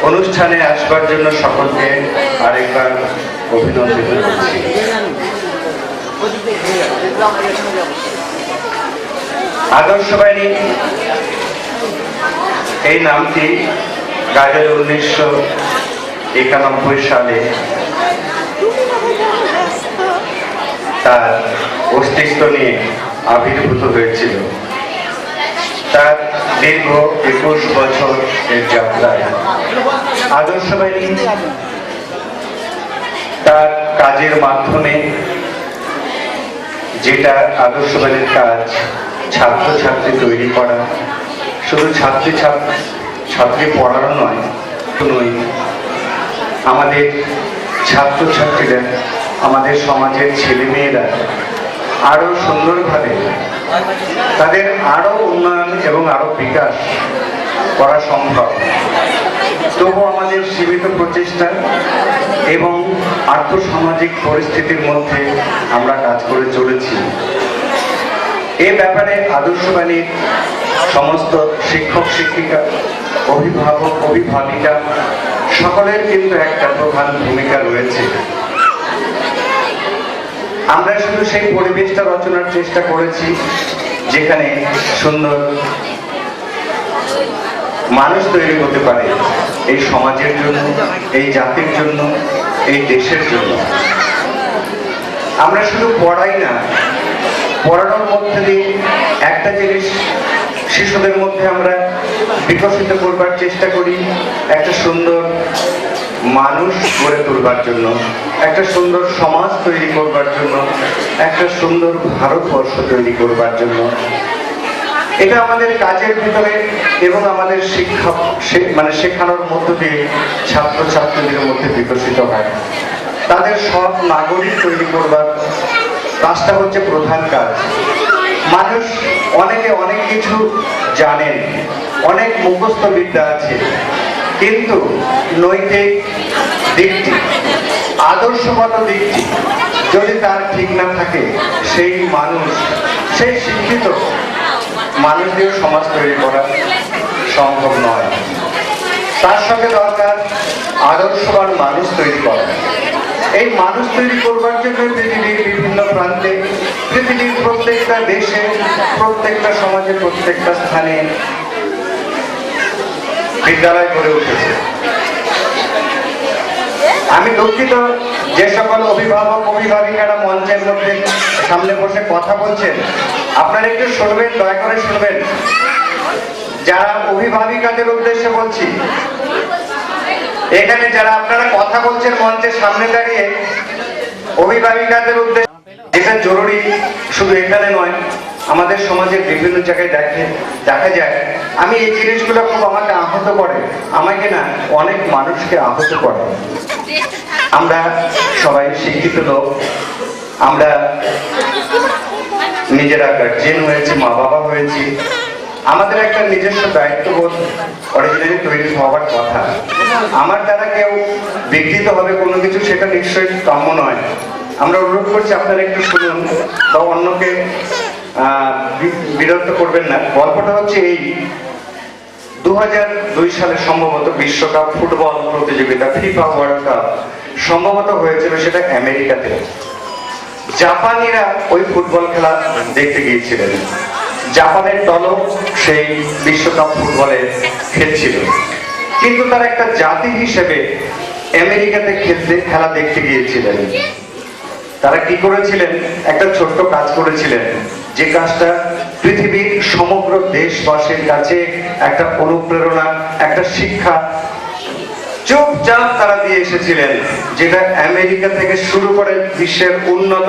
অনুষ্ঠানে আসবার জন্য সকলকে আরেকবার অভিনন্দন করছি। আদর্শ বাহিনী এই নামটি 1991 সালে তার অস্তিত্ব নিয়ে আবির্ভূত হয়েছিল। তার দীর্ঘ 21 বছর এর যাত্রায় আদর্শ বাহিনী তার কাজের মাধ্যমে, যেটা আদর্শ বাহিনীর কাজ, ছাত্রছাত্রী তৈরি করা, শুধু ছাত্রী পড়ানো নয়, আমাদের ছাত্রছাত্রীরা, আমাদের সমাজের ছেলেমেয়েরা আরো সুন্দরভাবে তাদের আরো উন্নয়ন এবং আরো বিকাশ করা সম্ভব। তবু আমাদের সীমিত প্রচেষ্টা এবং আর্থসামাজিক পরিস্থিতির মধ্যে আমরা কাজ করে চলেছি। এ ব্যাপারে আদর্শ বাহিনীর সমস্ত শিক্ষক শিক্ষিকা, অভিভাবক অভিভাবিকা সকলের কিন্তু একটা প্রধান ভূমিকা রয়েছে। আমরা শুধু সেই পরিবেশটা রচনার চেষ্টা করেছি যেখানে সুন্দর মানুষ তৈরি হতে পারে এই সমাজের জন্য, এই জাতির জন্য, এই দেশের জন্য। আমরা শুধু পড়াই না, পড়ানোর মধ্যে দিয়ে একটা জিনিস শিশুদের মধ্যে আমরা বিকশিত করবার চেষ্টা করি, একটা সুন্দর মানুষ গড়ে তুলবার জন্য, একটা সুন্দর সমাজ তৈরি করবার জন্য, একটা সুন্দর ভারতবর্ষ তৈরি করবার জন্য। এটা আমাদের কাজের ভিতরে এবং আমাদের শেখানোর মধ্য দিয়ে ছাত্রছাত্রীদের মধ্যে বিকশিত হয়। তাদের সৎ নাগরিক তৈরি করবার কাজটা হচ্ছে প্রধান কাজ। মানুষ অনেকে অনেক কিছু জানেন, অনেক মুখস্থ বিদ্যা আছে, কিন্তু নৈতিক দিকটি, আদর্শগত দিকটি যদি তার ঠিক না থাকে, সেই মানুষ, সেই শিক্ষিত মানুষ দিয়ে সমাজ তৈরি করা সম্ভব নয়। তার সঙ্গে দরকার আদর্শবান মানুষ তৈরি করা। এই মানুষ তৈরি করবার জন্য পৃথিবীর বিভিন্ন প্রান্তে, পৃথিবীর প্রত্যেকটা দেশে, প্রত্যেকটা সমাজে, প্রত্যেকটা স্থানে বিদ্যালয় গড়ে উঠেছে। আমি দুঃখিত যে সকল অভিভাবক অভিভাবিকারা মঞ্চের মধ্যে সামনে বসে কথা বলছেন, আপনারা একটু শুনবেন, দয়া করে শুনবেন। যারা অভিভাবিকাদের উদ্দেশ্যে বলছি, এখানে যারা আপনারা কথা বলছেন মঞ্চের সামনে দাঁড়িয়ে, অভিভাবিকাদের উদ্দেশ্যে, যেটা জরুরি শুধু এখানে নয়, আমাদের সমাজের বিভিন্ন জায়গায় দেখা যায়। আমি এই জিনিসগুলো খুব আমাকে আহত করে, আমাকে না অনেক মানুষকে আহত করে। আমরা সবাই শিক্ষিত লোক, আমরা নিজেরা গার্জিয়ান হয়েছি, মা বাবা হয়েছি, আমাদের একটা নিজস্ব দায়িত্ববোধ অরিজিনালি তৈরি হওয়ার কথা। আমার দ্বারা কেউ বিকৃত হবে কোনো কিছু, সেটা নিশ্চয়ই কাম্য নয়। আমরা অনুরোধ করছি আপনারা একটু শুনুন বা অন্যকে বিরক্ত করবেন না। গল্পটা হচ্ছে এই, 2002 সালে সম্ভবত বিশ্বকাপ ফুটবল প্রতিযোগিতা, ফিফা ওয়ার্ল্ড কাপ সম্ভবত হয়েছিল, সেটা আমেরিকাতে। জাপানিরা ওই ফুটবল খেলা দেখতে গিয়েছিলেন। জাপানের দলও সেই বিশ্বকাপ ফুটবলে খেলছিল, কিন্তু তার একটা জাতি হিসেবে আমেরিকাতে খেলা দেখতে গিয়েছিলেন। তারা কি করেছিলেন? একটা ছোট্ট কাজ করেছিলেন, যে কাজটা পৃথিবীর সমগ্র দেশবাসীর কাছে একটা অনুপ্রেরণা, একটা শিক্ষা চুপচাপ তারা দিয়ে এসেছিলেন, যেটা আমেরিকা থেকে শুরু করে বিশ্বের উন্নত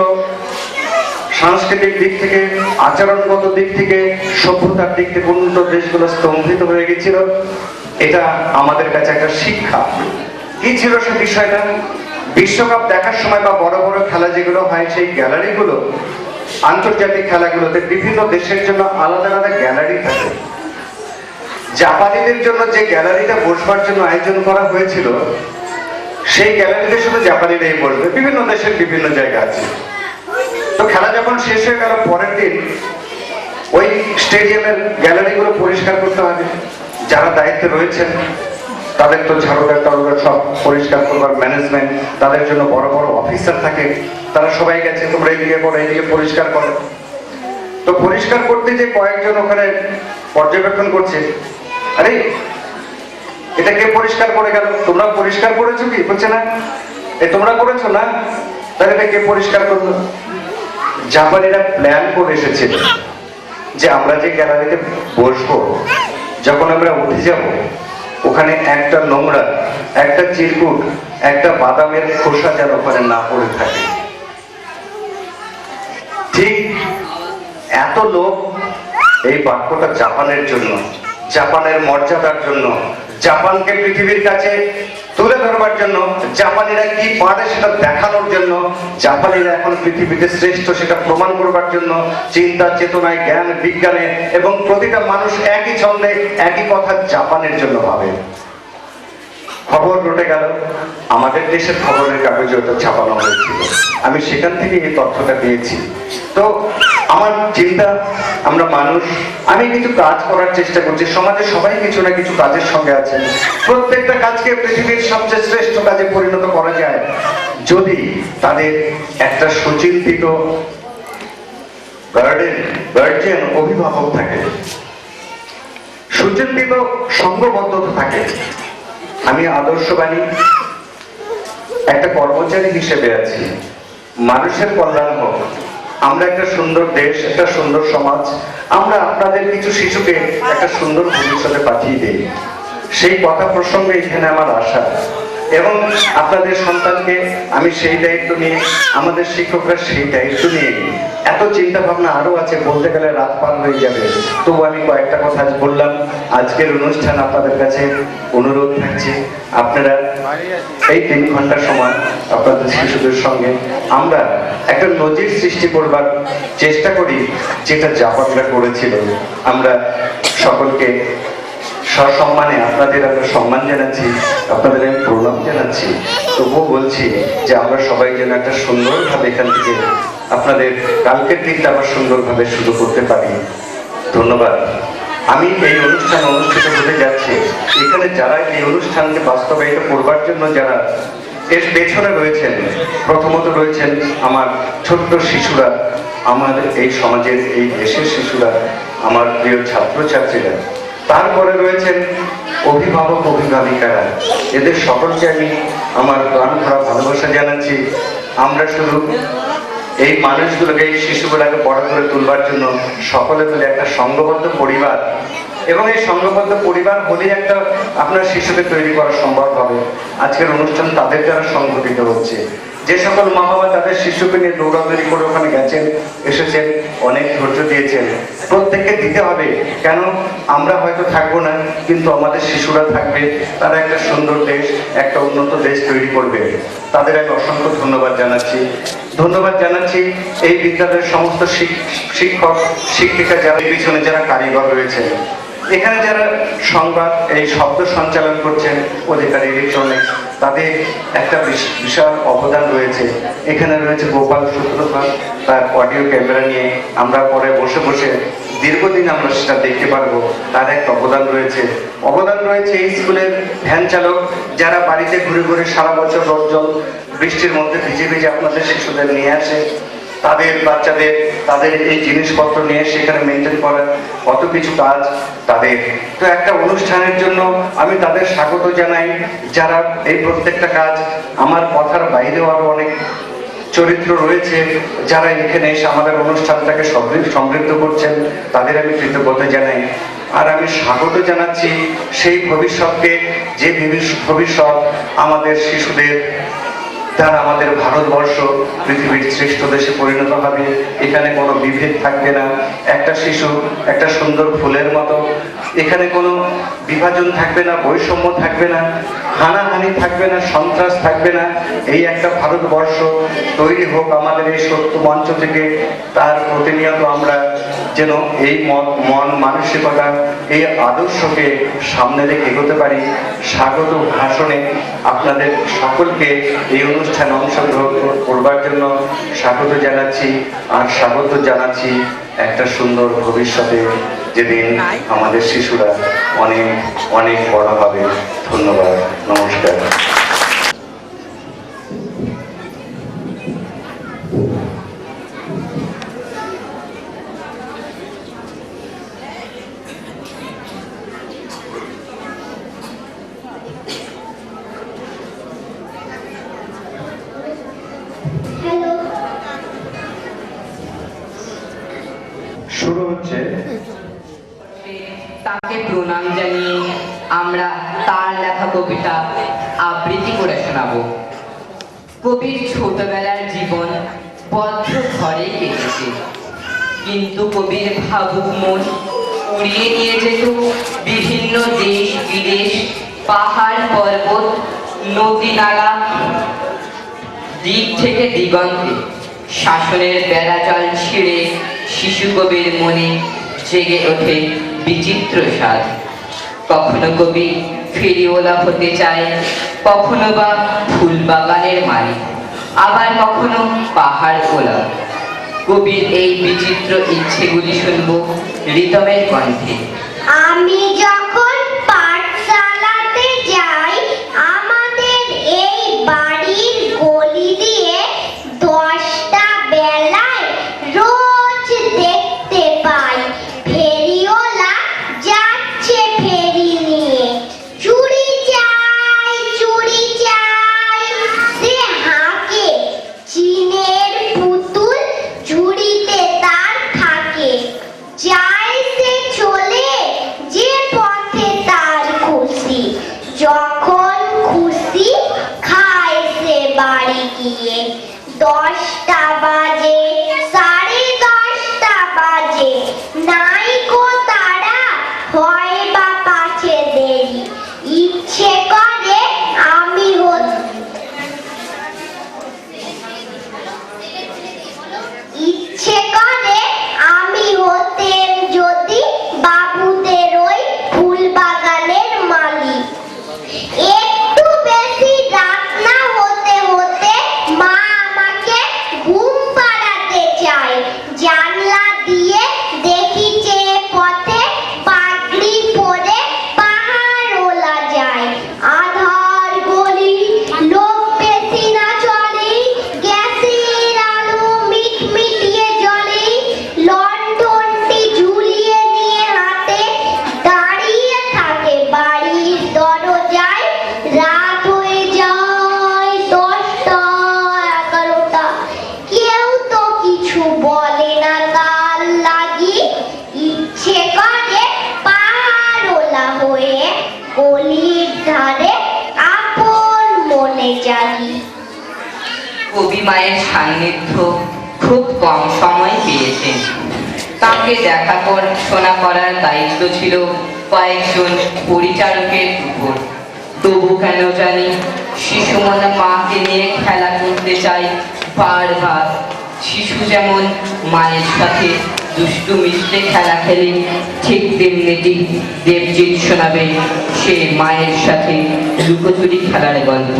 সাংস্কৃতিক দিক থেকে, আচরণগত দিক থেকে, সভ্যতার দিক থেকে উন্নত দেশগুলো স্তম্ভিত হয়ে গেছিল। এটা আমাদের কাছে একটা শিক্ষা। কি ছিল সে বিষয়টা? বিশ্বকাপ দেখার সময় বা বড় বড় খেলা যেগুলো হয়, সেই গ্যালারিগুলো, আন্তর্জাতিক খেলাগুলোতে বিভিন্ন দেশের জন্য আলাদা আলাদা গ্যালারি থাকে। জাপানিদের জন্য যে গ্যালারিটা বসবার জন্য আয়োজন করা হয়েছিল, সেই গ্যালারিতে শুধু জাপানিরাই বসবে, বিভিন্ন দেশের বিভিন্ন জায়গা আছে। তো খেলা যখন শেষ হয়ে গেল, পরের দিন ওই স্টেডিয়ামের গ্যালারিগুলো পরিষ্কার করতে হবে। যারা দায়িত্বে রয়েছেন তাদের তো ঝাড়ুদার টাড়ুদার সব পরিষ্কার করবার ম্যানেজমেন্ট, তাদের জন্য বড় বড় অফিসার থাকে, তারা সবাই গেছে তোমরা এদিকে করো, এদিকে পরিষ্কার করো। তো পরিষ্কার করতে যে কয়েকজন ওখানে পর্যবেক্ষণ করছে, আরে এটা কে পরিষ্কার করে গেল, তোমরা পরিষ্কার করেছো কি? বলছে না। তোমরা করেছো না, তাহলে এটা কে পরিষ্কার করলো? জাপানিরা প্ল্যান করে এসেছিল যে আমরা যে গ্যালারিতে বসবো, যখন আমরা উঠে যাব ওখানে একটা নোংরা, একটা চিরকুট, একটা বাদামের খোসা যেন ওখানে না পড়ে থাকে। ঠিক এত লোক এই বাক্যটা জাপানের জন্য, জাপানের মর্যাদার জন্য, জাপানকে পৃথিবীর কাছে তুলে ধরবার জন্য, জাপানিরা কি পারে সেটা দেখানোর জন্য, জাপানিরা এখন পৃথিবীতে শ্রেষ্ঠ সেটা প্রমাণ করবার জন্য চিন্তা চেতনায়, জ্ঞান বিজ্ঞানে এবং প্রতিটা মানুষ একই ছন্দে একই কথা জাপানের জন্য ভাবে। খবর রটে গেল, আমাদের দেশের খবরের কাগজে ওটা ছাপানো হয়েছিল, আমি সেখান থেকে এই তথ্যটা পেয়েছি। তো আমার চিন্তা, আমরা মানুষ, আমি কিছু কাজ করার চেষ্টা করছি, সমাজে সবাই কিছু না কিছু কাজের সঙ্গে আছেন। প্রত্যেকটা কাজকে পৃথিবীর সবচেয়ে শ্রেষ্ঠ কাজে পরিণত করা যায় যদি তাদের একটা সুচিন্তিত গার্জিয়ান অভিভাবক থাকে, সুচিন্তিত সংঘবদ্ধতা থাকে। আমি আদর্শবাণী একটা কর্মচারী হিসেবে আছি, মানুষের কল্যাণ হোক, আমরা একটা সুন্দর দেশ, একটা সুন্দর সমাজ, আমরা আপনাদের কিছু শিশুকে একটা সুন্দর ভবিষ্যতে পাঠিয়ে দিই, সেই কথা প্রসঙ্গে এখানে আমার আশা। এবং আপনাদের সন্তানকে আমি সেই দায়িত্ব নিয়ে, আমাদের শিক্ষকরা সেই দায়িত্ব নিয়ে, এত চিন্তা ভাবনা আরো আছে, বলতে গেলে রাত পার হয়ে যাবে, তবু আমি কয়েকটা কথা বললাম। আজকের অনুষ্ঠান আপনাদের কাছে অনুরোধ থাকছে, আপনারা এই 3 ঘন্টার সময় আপনাদের শিশুদের সঙ্গে আমরা একটা নজির সৃষ্টি করবার চেষ্টা করি, যেটা জাপানরা করেছিল। আমরা সকলকে সসম্মানে আপনাদের আমরা সম্মান জানাচ্ছি, আপনাদের আমি প্রণাম জানাচ্ছি। তবুও বলছি যে আমরা সবাই যেন একটা সুন্দরভাবে এখান থেকে আপনাদের কালকের দিনটা আবার সুন্দরভাবে শুরু করতে পারি। ধন্যবাদ। আমি এই অনুষ্ঠান অনুষ্ঠিত হতে যাচ্ছি, এখানে যারা এই অনুষ্ঠানকে বাস্তবায়িত করবার জন্য যারা এর পেছনে রয়েছেন, প্রথমত রয়েছেন আমার ছোট্ট শিশুরা, আমাদের এই সমাজের, এই দেশের শিশুরা, আমার প্রিয় ছাত্রছাত্রীরা, তারপরে রয়েছেন অভিভাবক অভিভাবিকারা, এদের সকলকে আমি আমার প্রাণ ভরা ভালোবাসা জানাচ্ছি। আমরা শুধু এই মানুষগুলোকে, এই শিশুগুলোকে বড় করে তুলবার জন্য সকলে মিলে একটা সংঘবদ্ধ পরিবার, এবং এই সংঘবদ্ধ পরিবার হলেই একটা আপনার শিশুকে তৈরি করা সম্ভব হবে। আজকের অনুষ্ঠান তাদের দ্বারা সংঘটিত হচ্ছে। যে সকল মা বাবা তাদের শিশুকে নিয়ে দৌড়াদৌড়ি করে ওখানে গেছেন, এসেছেন, অনেক ধৈর্য দিয়েছেন, প্রত্যেককে দিতে হবে। কেন? আমরা হয়তো থাকবো না, কিন্তু আমাদের শিশুরা থাকবে, তারা একটা সুন্দর দেশ, একটা উন্নত দেশ তৈরি করবে। তাদের আমি অসংখ্য ধন্যবাদ জানাচ্ছি। ধন্যবাদ জানাচ্ছি এই বিদ্যালয়ের সমস্ত শিক্ষক শিক্ষিকা, যারা পিছনে যারা কারিগর রয়েছে, এখানে যারা সংবাদ এই শব্দ সঞ্চালন করছেন, অধিকার ইলেকট্রনিক্স, তাদের একটা বিশাল অবদান রয়েছে। এখানে রয়েছে গোপাল সূত্রধর, তার অডিও ক্যামেরা নিয়ে আমরা পরে বসে বসে দীর্ঘদিন আমরা সেটা দেখতে পারবো, তার একটা অবদান রয়েছে। অবদান রয়েছে এই স্কুলের ভ্যান চালক, যারা বাড়িতে ঘুরে ঘুরে সারা বছর রোদ বৃষ্টির মধ্যে ভিজে ভিজে আপনাদের শিশুদের নিয়ে আসে, তাদের বাচ্চাদের তাদের এই জিনিসপত্র নিয়ে সেখানে মেনটেন করা, কত কিছু কাজ তাদের। তো একটা অনুষ্ঠানের জন্য আমি তাদের স্বাগত জানাই, যারা এই প্রত্যেকটা কাজ, আমার কথার বাইরেও আরো অনেক চরিত্র রয়েছে যারা এখানে এসে আমাদের অনুষ্ঠানটাকে সমৃদ্ধ করছেন, তাদের আমি কৃতজ্ঞতা জানাই। আর আমি স্বাগত জানাচ্ছি সেই ভবিষ্যৎকে, যে ভবিষ্যৎ আমাদের শিশুদের দ্বারা আমাদের ভারতবর্ষ পৃথিবীর শ্রেষ্ঠ দেশে পরিণত হবে। এখানে কোনো বিভেদ থাকবে না, একটা শিশু একটা সুন্দর ফুলের মতো, এখানে কোনো বিভাজন থাকবে না, বৈষম্য থাকবে না, হানাহানি থাকবে না, সন্ত্রাস থাকবে না। এই একটা ভারতবর্ষ তৈরি হোক আমাদের এই সত্য মঞ্চ থেকে। তার প্রতিনিয়ত আমরা যেন এই মন মানসিকতা, এই আদর্শকে সামনে রেখে এগোতে পারি। স্বাগত ভাষণে আপনাদের সকলকে এই অনুষ্ঠানে অংশগ্রহণ করবার জন্য স্বাগত জানাচ্ছি, আর স্বাগত জানাচ্ছি একটা সুন্দর ভবিষ্যতে যেদিন আমাদের শিশুরা অনেক অনেক বড় হবে। ধন্যবাদ, নমস্কার। শুরু হচ্ছে। তাকে প্রণাম জানিয়ে আমরা তার লেখা কবিতা আবৃত্তি করে শোনাবো। কবির ছোটবেলার জীবন বদ্ধ ঘরে কেটেছে, কিন্তু কবির ভাবুক মন উড়িয়ে নিয়ে যেত বিভিন্ন দেশ বিদেশ, পাহাড় পর্বত, নদী নালা, দিক থেকে দিগন্তে। শাসনের বেড়াজাল ছিঁড়ে শিশু কবির মনে জেগে ওঠে বিচিত্র স্বাদ। কখনো কবি ফেরিওয়ালা হতে চায়, কখনো বা ফুল বাগানের মালিক, আবার কখনো পাহাড় ওলা। কবির এই বিচিত্র ইচ্ছেগুলি শুনবো রিতমের কণ্ঠে। আমি যখন পাঠশালাতে যাই, আমাদের এই বাড়ির গলি দিয়ে 10টা বেলায় রোজ দেখতে পাই ফেরিওয়ালা যাচ্ছে ফেরি নিয়ে। চুড়ি চাই, চুড়ি চাই, সে হাঁকে, চিনের পুতুল ঝুড়িতে তার থাকে। যায় সে চলে যে পথে তার খুশি, যখন খুশি খায় সে বাড়ি গিয়ে। 10টা বাজে, 10:30 বাজে, নাই গো তারা, হয় বা পাছে দেরি। ইচ্ছে করে আমি ইচ্ছে করে আমি হতেম যদি বাবুদের ওই ফুল বাগানের মালিক। একটু বেশি রাত না হতে হতে মা আমাকে ঘুম পাড়াতে চায়। জানলা দিয়ে দেখি যে পথে পাগড়ি পরে পাহাড়ওয়ালা যায়। আধার গলি, লোক বেশি না চলে, গ্যাসের আলো মিটমিটিয়ে জ্বলে। লণ্ঠনটি ঝুলিয়ে নিয়ে হাতে দাঁড়িয়ে থাকে বাড়ির দরজায়। রাত হয়ে যায় 10টা, 11টা, কেউ তো কিছু বলে না তার লাগি। ইচ্ছে করে পাহাড়ওয়ালা হয়ে গলির ধারে আপন মনে জাগি। কবি মায়ের সান্নিধ্য খুব কম সময় পেয়েছেন। তাকে দেখাশোনা করার দায়িত্ব ছিল কয়েকজন পরিচারকের উপর। তবু কেন জানি শিশু মনে মাকে নিয়ে খেলা করতে চাই বারবার। শিশু যেমন মায়ের সাথে দুষ্টু মিশতে খেলা খেলে, ঠিক তেমনিটি দেবজিৎ শোনাবে সে মায়ের সাথে লুকোচুরি খেলার গল্প।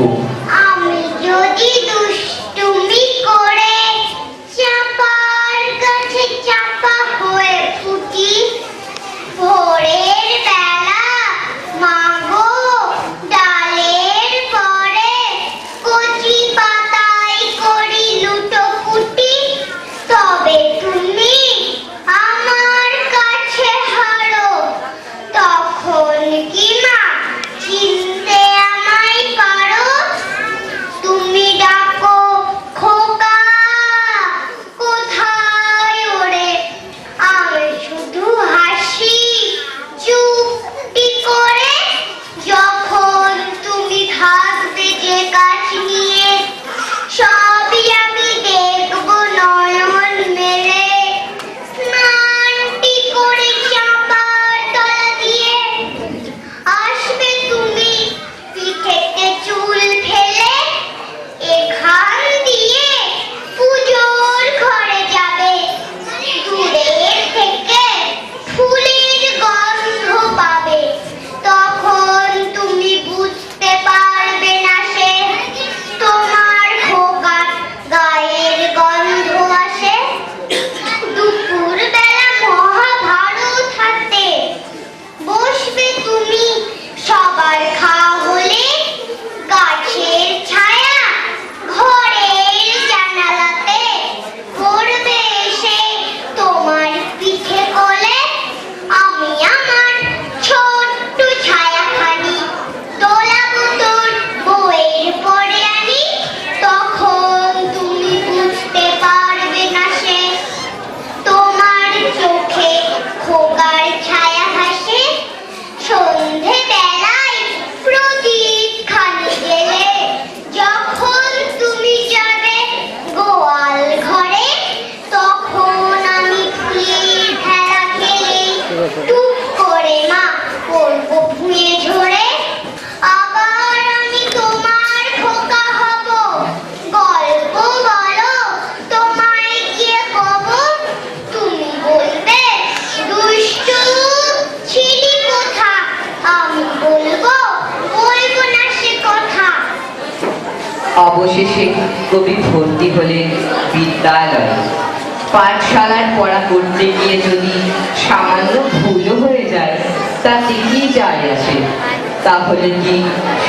আমি যদি দুষ্টুমি করে চাপার কাছে চাপা হয়ে ফুটি, ভোরের বেলা মাগো ডালের পরে কচি পাতায় করি লুটোপুটি, তবে তুমি আমার কাছে হারো। তখন কি না চিনতে আমায় পারো? তুমি ডাকো খোকা, কোথায় ওরে? আমি শুধু হাসি চুপটি করে। যখন তুমি থাকবে যে কাজ নিয়ে, সবই আমি দেখবো নয়ন মেলে। স্নানটি করে চাপার তলা দিয়ে আসবে তুমি বলবো বলবো না সে কথা। অবশেষে কবি ভর্তি হলেন বিদ্যালয়ে। পাঠশালার পড়া করতে গিয়ে যদি সামান্য ভুলও হয়ে যায় তাতে কি যায় আসে? তাহলে কি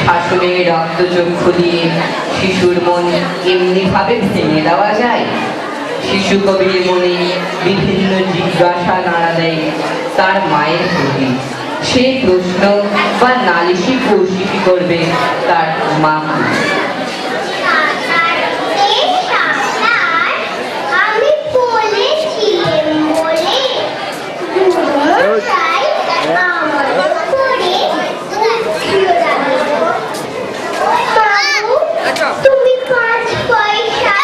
শাসনের রক্তচক্ষু দিয়ে শিশুর মন এমনিভাবে ভেঙে দেওয়া যায়? শিশু কবির মনে বিভিন্ন জিজ্ঞাসা নাড়া দেয় তার মায়ের প্রতি। সেই প্রশ্ন বা নালিশি কৌশিকি করবে তার মা। আমি বলেছিলাম বলে মশাই আমার উপরে উঠিয়ে দাঁড়ালো। বাবু, তুমি 5 পয়সা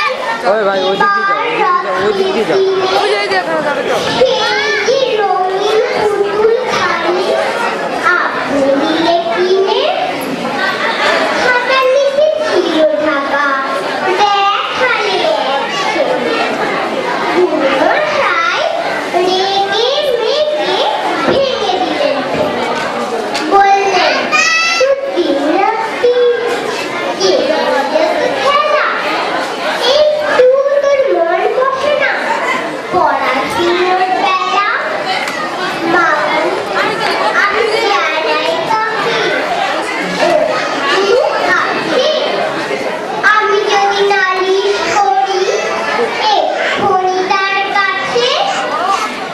ওই ভাই ওই দিক দিয়ে যাও, ওই দিক দিয়ে যাও। ওই যে এখানে যাবে তো। সেই যে রঙিন পুতুলখানি আপনি দিলে কিনে, খাতার নিচে ছিল ঢাকা দেখালে মশাই রেগে মেগে ভেঙে দিলেন। বললেন, সত্যি রাত্রি কে বলে তো খেলা, একটু তোর মন বসে না পড়াশোনার বেলা। বাবু, আমি জানাই কাকে আমি যদি নালিশ করি এক্ষুনি তার কাছে,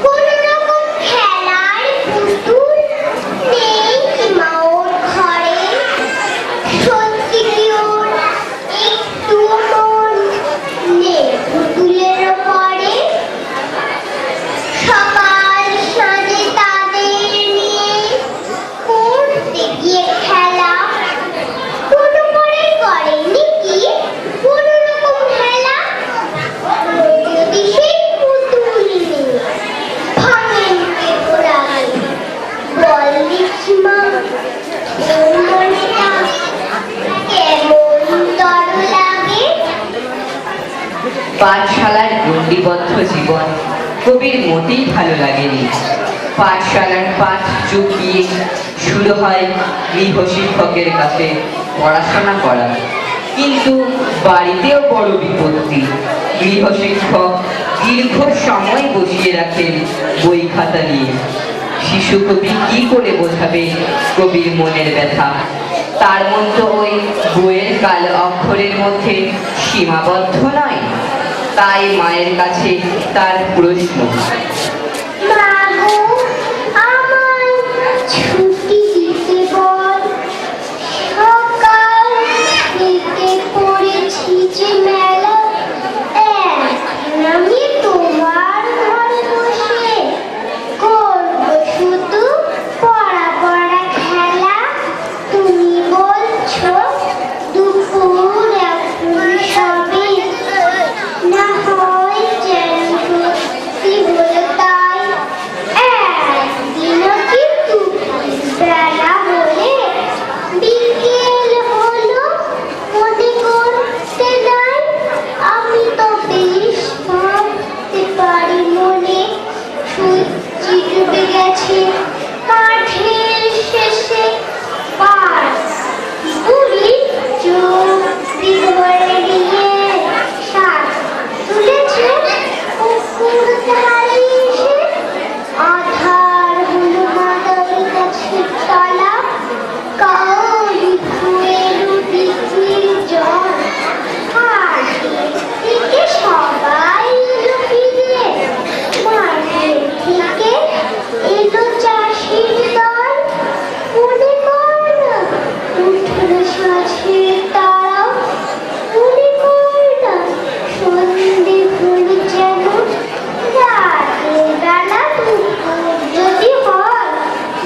কোন রকম খেলার পুতুল নেই কি মা ওর ঘরে? সত্যি কি ওর একটু মন নেই পুতুলের ওপরে? সকাল সাঁঝে তাদের নিয়ে করতে গিয়ে খেলা কোনো করে করেনি কি কোনো রকম খেলা? যদি সেই পুতুল নিয়ে ভাঙেন কে ঘোরাবে? বল দেখি মা, ওর মনটা কেমন তর লাগে? পাঠশালার গণ্ডিবদ্ধ জীবন কবির মোটেই ভালো লাগেনি। পাঠশালার পাঠ চুকিয়ে শুরু হয় গৃহ শিক্ষকের কাছে পড়াশোনা করা। কিন্তু বাড়িতেও বড় বিপত্তি। গৃহ শিক্ষক দীর্ঘ সময় বসিয়ে রাখেন বই খাতা নিয়ে। শিশু কবি কি করে বোঝাবে কবির মনের ব্যথা? তার মন তো ওই বইয়ের কালো অক্ষরের মধ্যে সীমাবদ্ধ নয়। তাই মায়ের কাছে তার প্রশ্ন, মা গো, আমায় ছুটি দিতে বল। সকাল থেকে পড়েছি যে মেলা, এখন আমি তোমার ঘরে বসে করব শুধু পড়া পড়া খেলা। তুমি বলছো দুপুর এখন সবে, না হয় যেন সত্যি হলো তাই। একদিনও কিন্তু বেলা হলে বিকেল হলো মনে করতে নাই। আমি তো বেশ ভাবতে পারি মনে, সূর্যি ডুবে গেছে মাঠের শেষে। আর বুড়ি চোখ দিয়ে দিয়ে শাক তুলেছে পুকুর ধারে এসে। আধার হলো মাদার গাছের তলা, কাউরি ফুয়ের বৃষ্টির জল। আর থেকে সবাই এলো ফিরে, মাঠের থেকে এলো চাষির দল। মনে কর না উঠলো সাঁঝের তারা, মনে কর না সন্ধে হলো যেন। রাতের বেলা দুপুর যদি হয়,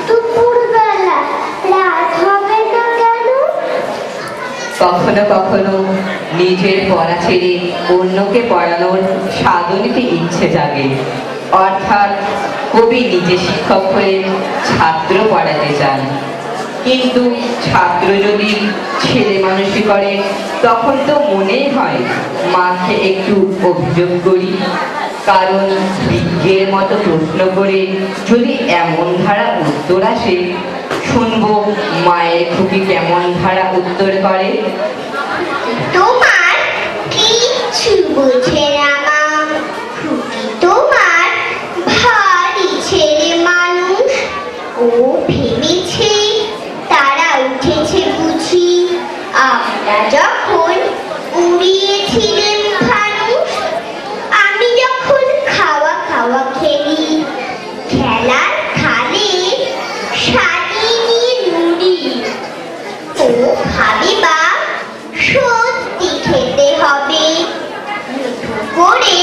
দুপুর বেলা রাত হবে না কেন? কখনো কখনো নিজের পড়া ছেড়ে অন্যকে পড়ানোর সাধু নিতে ইচ্ছে জাগে। অর্থাৎ কবি নিজে শিক্ষক হয়ে ছাত্র পড়াতে চান। কিন্তু ছাত্র যদি ছেলে মানুষই করে তখন তো মনেই হয় মাকে একটু অভিযোগ করি। কারণ বিজ্ঞের মতো প্রশ্ন করে যদি এমন ধারা উত্তর আসে, শুনবো মায়ের খুকি কেমন ধারা উত্তর করে। তোমার কিচ্ছু বোঝে না মা, খুকি তোমার ভারী ছেলে মানুষ। ও ভেবেছে তারা উঠেছে বুঝি আমরা যখন উড়িয়েছিলেন ফানুস। আমি যখন খাওয়া খাওয়া খেলি, খেলার খালে সাজিয়ে নিয়ে নুড়ি। ও ভাবে বা সত্যি খেতে হবে, মুঠো করে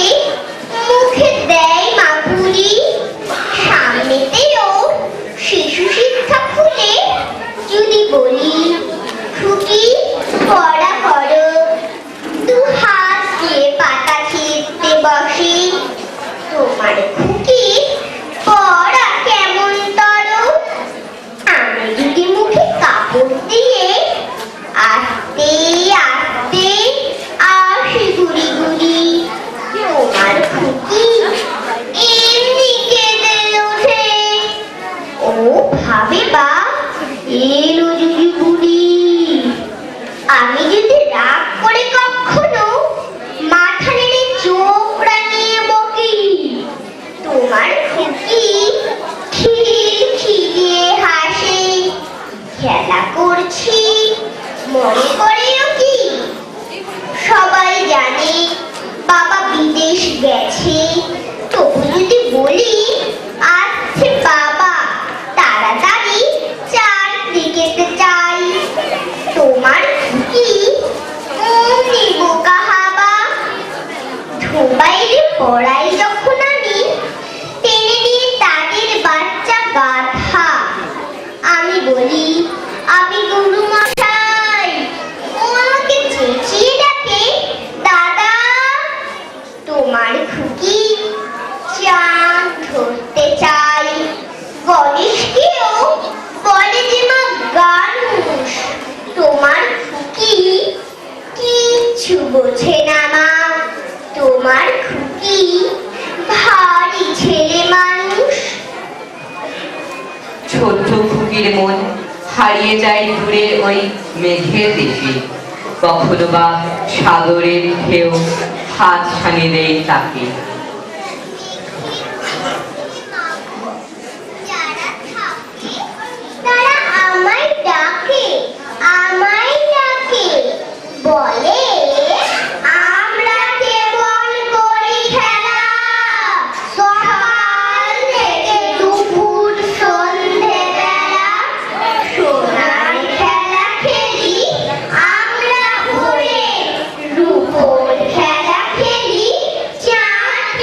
মুখে দেয় মাগুরি। সামনেতেও শিশু শিক্ষা খুলে যদি বলি খুকি পড়া করো, দু হাত দিয়ে পাতা ছিঁড়তে বসে। তোমার খুকি পড়া কেমন তর, আমি যদি মুখে কাপড় দিয়ে আস্তে আস্তে আসি গুড়ি গুড়ি। তোমার খুকি এমনি কেঁদে ওঠে। ও ভাবে বা এলো যদি বুড়ি। আমি যদি রাগ করে কখনো মাথা নেড়ে চোখ রাঙিয়ে বকি, তোমার খুকি খিলখিলিয়ে হাসে। খেলা করছি মনে করেও কি, সবাই জানে বাবা বিদেশ গেছে। তবু যদি বলি আসছে বাবা, তাড়াতাড়ি চারদিকেতে চাই। তোমার খুকি অমনি বোকা হাবা। ধোবাইলে পড়াই যখন আমি, টেনে নিয়ে তাদের বাচ্চা গাধা। আমি বলি আমি গুরু মশাই, ও আমাকে চেঁচিয়ে ডাকে দাদা। তোমার খুকি চাঁদ ধরতে চাই, গণেশকেও বলে যে মা গানুষ। তোমার খুকি কিচ্ছু বোঝে না মা, তোমার খুকি ভারী ছেলে মানুষ। ছোট্ট খুকির মন হারিয়ে যায় দূরে ওই মেঘের দেশে। কখনো বা সাগরের ঢেউ হাত ছানি দেয় তাকে। যারা থাকে তারা আমায় ডাকে, আমায় ডাকে, বলে আমরা কেবল করি খেলা। সকাল থেকে দুপুর সন্ধে বেলা সোনার খেলা খেলি আমরা ঘুরে, রূপোর খেলা খেলি চাঁদ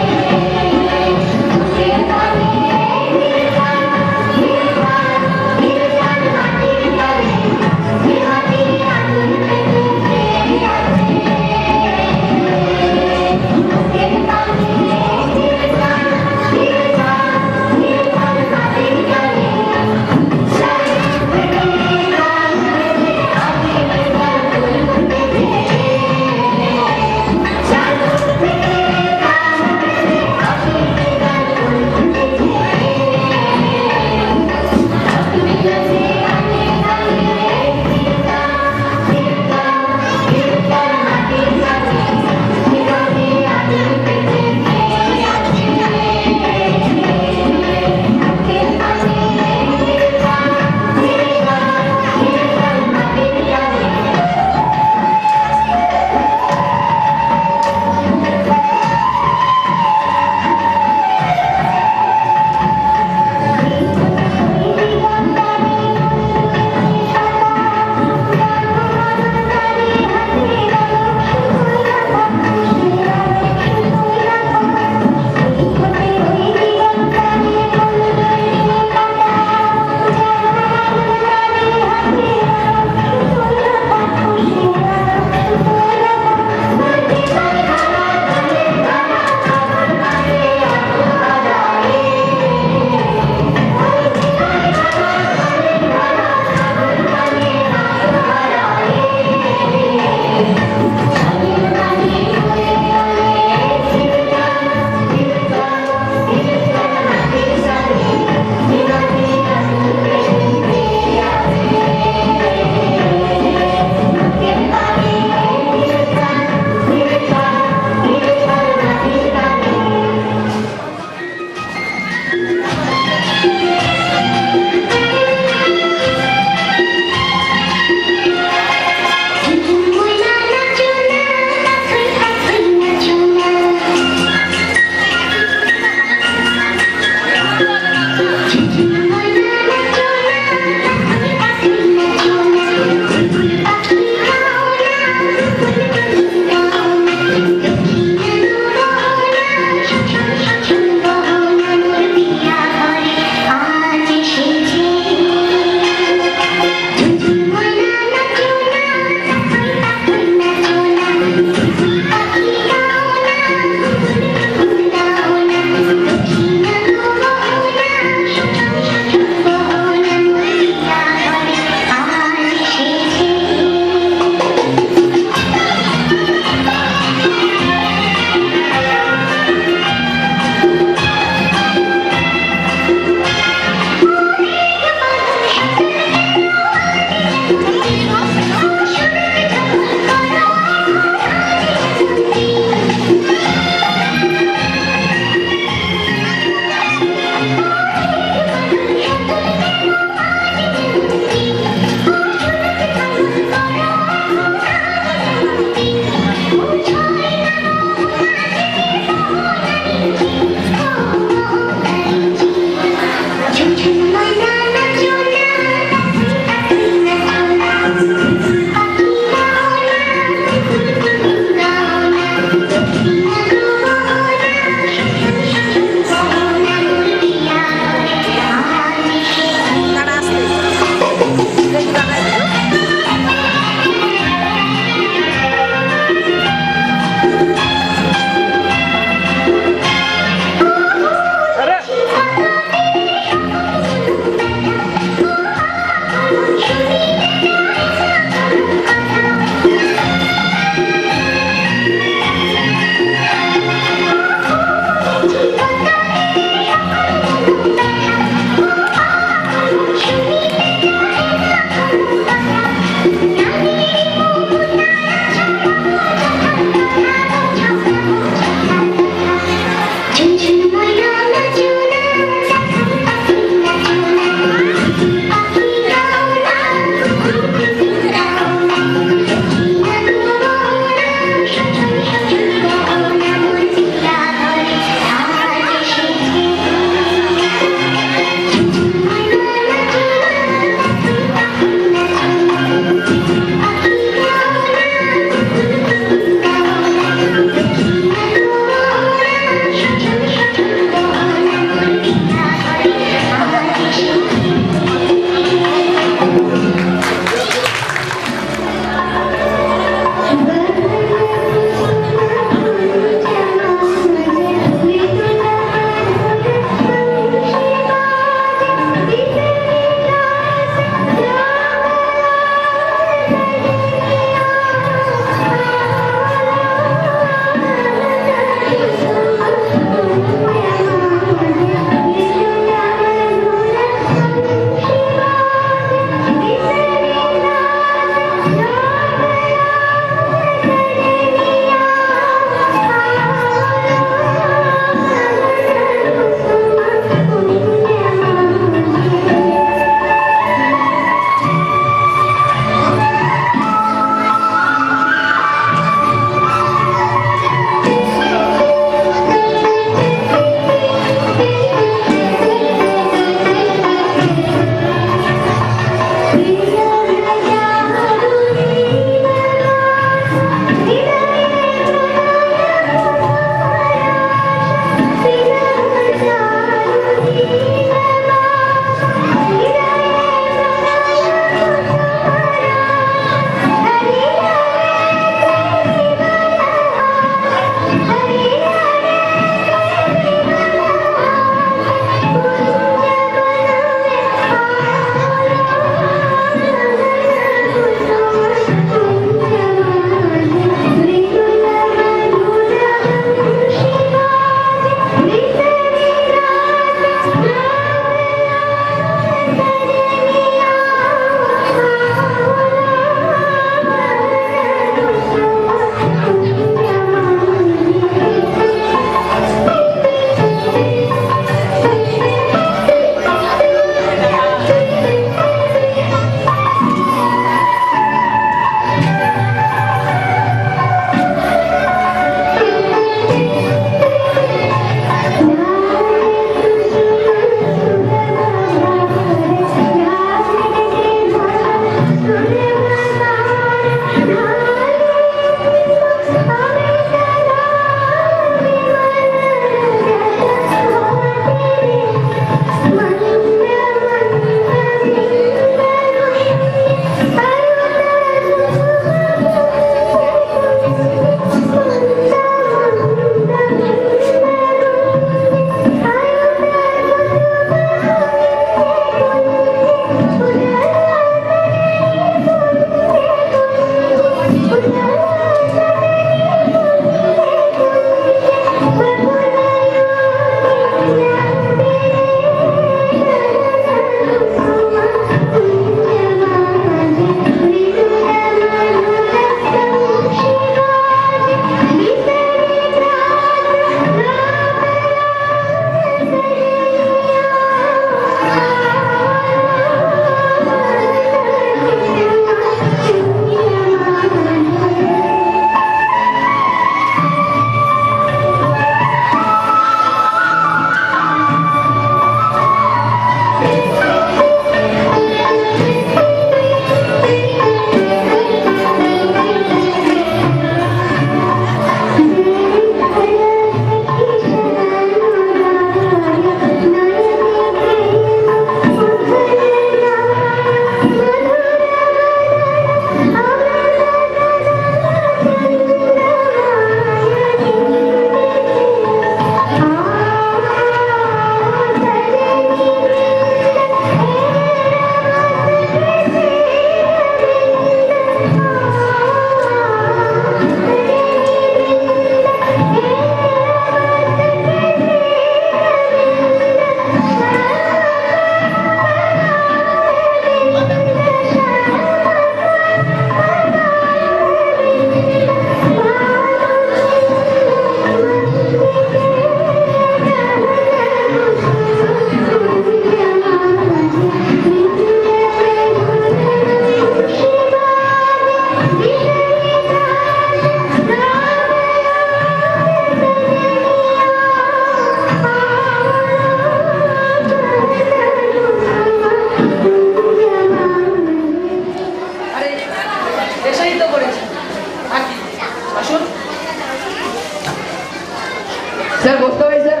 স্যার বসতে হবে স্যার?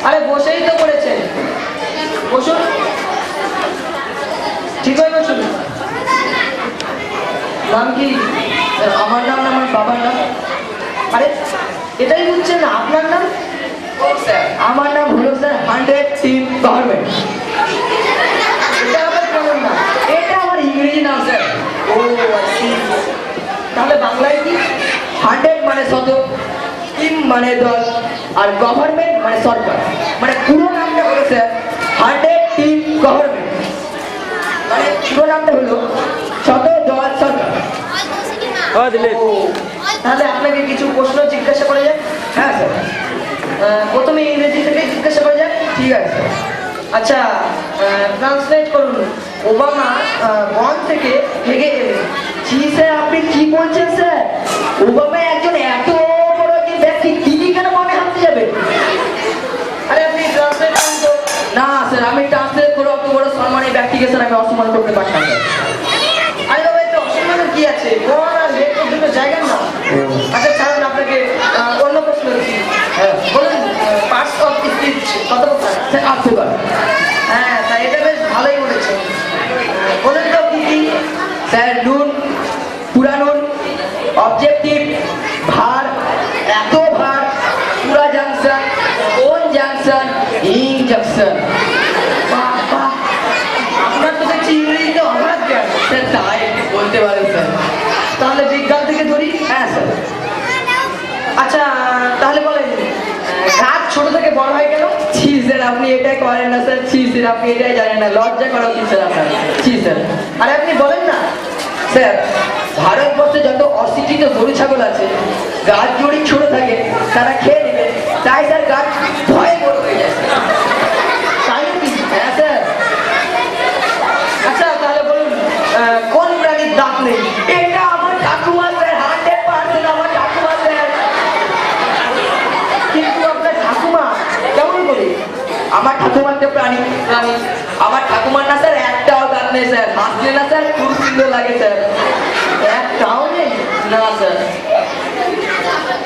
আরে বসেই তো পড়েছেন, বসুন, ঠিক হয়ে বসুন। নাম কি? স্যার আমার নাম না আমার বাবার নাম। আরে এটাই বুঝছেন না আপনার নাম? স্যার আমার নাম হলো স্যার 100 টিম গভর্নমেন্ট। এটা আবার কেমন নাম? এটা আমার ইংরেজি নাম স্যার। ও আচ্ছা, তাহলে বাংলায় কি? 100 মানে 100, টিম মানে দল, আর গভর্নমেন্ট মানে সরকার। মানে পুরো নামটা হলো স্যার 100 টিম গভর্নমেন্ট। মানে পুরো নামটা হলো 100 দল সরকার। ও, তাহলে আপনাকে কিছু প্রশ্ন জিজ্ঞাসা করা যায়? হ্যাঁ স্যার, প্রথমে ইংরেজি থেকে জিজ্ঞাসা করা যায়, ঠিক আছে স্যার। আচ্ছা, ট্রান্সলেট করুন। ওবামা বন থেকে ভেগে এলেন। জি স্যার, আপনি কি বলছেন স্যার? ওবামা একজন এত বড় একজন ব্যক্তি, তিনি কেন মনে হাঁটতে যাবে? আরে আপনি ট্রান্সলেট করুন তো। না স্যার, আমি ট্রান্সলেট করে অত বড় সম্মানের ব্যক্তিকে স্যার আমি অসম্মান করতে পারতাম না। আরে বাবা, এতে অসম্মানের কি আছে? বন আর লেক দুটো জায়গার না। আচ্ছা ছাড়ুন, আপনাকে অন্য প্রশ্ন দিচ্ছি। বলুন, পার্টস অফ স্পিচ কত প্রকার? স্যার 8 প্রকার। হ্যাঁ, তা এটা বেশ ভালোই বলেছে। বলুন তো কি কি? স্যার নুন, পুরা নুন, অবজেক্টিভ, ভার, এত ভার, পুরা জাংশন, কোন জাংশন, ইনজাংশন। বাবা, আপনার তো দেখছি ইংরেজিতে অগাধ জ্ঞান। স্যার তাই বলতে পারেন স্যার। তাহলে বিজ্ঞান থেকে ধরি। হ্যাঁ স্যার। আচ্ছা তাহলে বলেন, গাছ ছোট থেকে বড় হয় কেন? ছি স্যার, আপনি এটাই করেন না স্যার। ছি স্যার, আপনি এটাই জানেন না। লজ্জা করা উচিত স্যার আপনার। ছি স্যার। আরে আপনি বলেন না। স্যার ভারতবর্ষে যত অশিক্ষিত গরু ছাগল আছে, গাছ যদি ছোট থাকে তারা খেয়ে নেবে, তাই স্যার গাছ ভয়ে বড় হয়ে যায়। তাই কি? হ্যাঁ স্যার। আচ্ছা তাহলে বলুন, কোন প্রাণীর দাঁত নেই? এটা আমার ঠাকুমা স্যার, 100% আমার ঠাকুমা স্যার। কিন্তু আপনার ঠাকুমা কেমন করে? আমার ঠাকুমার তো প্রাণী প্রাণী আমার ঠাকুমার না স্যার একটাও দাঁত নেই স্যার। হাসলে না স্যার খুব সুন্দর লাগে স্যার। একটাও নেই? না স্যার।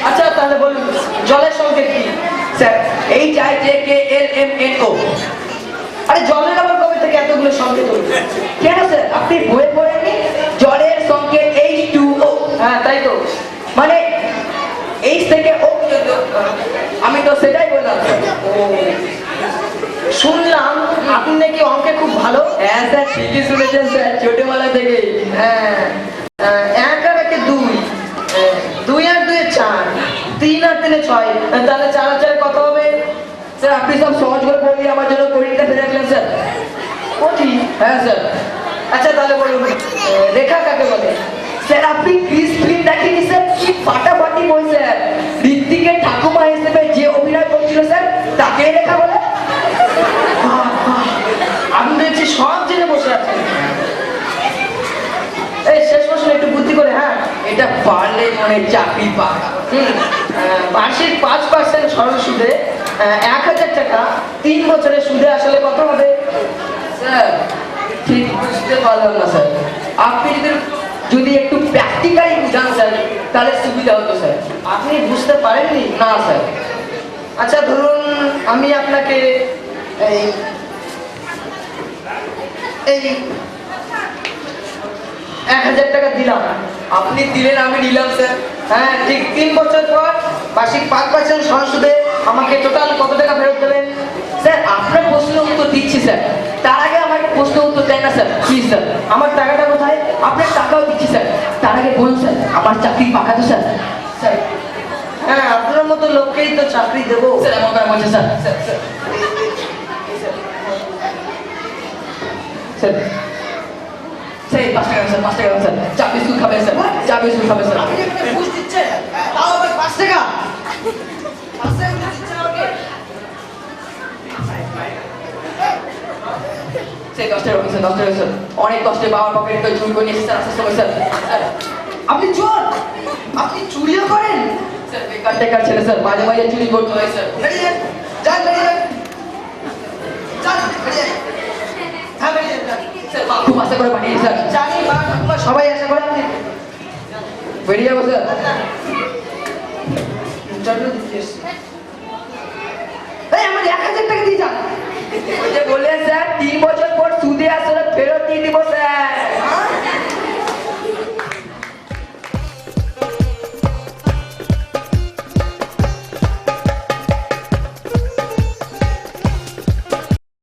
আচ্ছা তাহলে বলুন, জলের সংকেত কি? Sir HIJKLMNO। আরে জলের আবার কবে থেকে এতগুলো সংকেত হলো? কেন স্যার, আপনি বইয়ে পড়েননি? জলের সংকেত H2O। হ্যাঁ তাই তো, মানে H থেকে O পর্যন্ত। আমি তো সেটাই বললাম। ও, শুনলাম আপনি নাকি অঙ্কে খুব ভালো। হ্যাঁ স্যার, ঠিকই শুনেছেন স্যার, ছোটবেলা থেকে। হ্যাঁ, 1 আর 1 2, 2 আর 2 4, 3 আর 3 6, তাহলে 4 আর 4 কত হবে? স্যার আপনি সব সহজ করে বললে আমার জন্য কঠিনটা ফেলে রাখলেন স্যার। কঠিন? হ্যাঁ স্যার। আচ্ছা তাহলে বলুন, রেখা কাকে বলে? স্যার আপনি ক্রিস ফিল্ম দেখেনি স্যার? কি ফাটাফাটি বই স্যার। ঋত্বিকের ঠাকুমা হিসেবে যে অভিনয় করছিল স্যার, তাকে রেখা বলে। আমি দেখছি সব জেনে বসে আছেন। এই শেষ প্রশ্ন, একটু বুদ্ধি করে। হ্যাঁ, এটা পারলে মনে চাকরি পাকা। বার্ষিক 5% সরল সুদে 1000 টাকা 3 বছরের সুদে আসলে কত হবে? স্যার ঠিক বুঝতে পারলাম না স্যার। আপনি যদি একটু প্র্যাকটিক্যালি বুঝান স্যার, তাহলে সুবিধা হতো স্যার। আপনি বুঝতে পারেননি? না স্যার। আচ্ছা ধরুন আমি আপনাকে এই 1000 টাকা দিলাম। আপনি দিলেন, আমি নিলাম স্যার। হ্যাঁ ঠিক 3 বছর পর বার্ষিক 5% সরল সুদে আমাকে টোটাল কত টাকা ফেরত দেবেন? স্যার আপনার প্রশ্নের উত্তর দিচ্ছি স্যার, তার আগে আমার প্রশ্নের উত্তর দেয় না স্যার। কি স্যার? আমার টাকাটা কোথায়? আপনার টাকাও দিচ্ছি স্যার, তার আগে বলুন স্যার আমার চাকরি পাকা তো স্যার? স্যার হ্যাঁ, আপনার মতো লোককেই তো চাকরি দেবো স্যার। এমন করে বলছে স্যার। স্যার স্যার স্যার 5 টাকা স্যার, 5 টাকা স্যার। চা বিস্কুট খাবেন স্যার, চা বিস্কুট খাবেন স্যার। আপনি ঘুষ দিচ্ছেন, তাও আবার 5 টাকা। 5 টাকা দিচ্ছেন আমাকে। স্যার 10 টাকা স্যার, 10 টাকা স্যার। অনেক কষ্টে বাবার পকেট থেকে চুরি করে নিয়েছি স্যার আসার সময় স্যার। স্যার আপনি চোর? আপনি চুরিও করেন? স্যার বেকার টেকার ছেলে স্যার, মাঝে মাঝে চুরি করতে হয় স্যার। বেরিয়ে যান, যান বেরিয়ে যান, যান বেরিয়ে যান। হ্যাঁ বেরিয়ে যান স্যার। মা খুব আশা করে পাঠিয়ে স্যার। জানি মা ঠাকুমা সবাই আশা করে। আপনি বেরিয়ে যাবো স্যার। চলো দিচ্ছি। আমার 1000 টাকা দিয়ে যান। ওই যে বললেন স্যার 3 বছর পর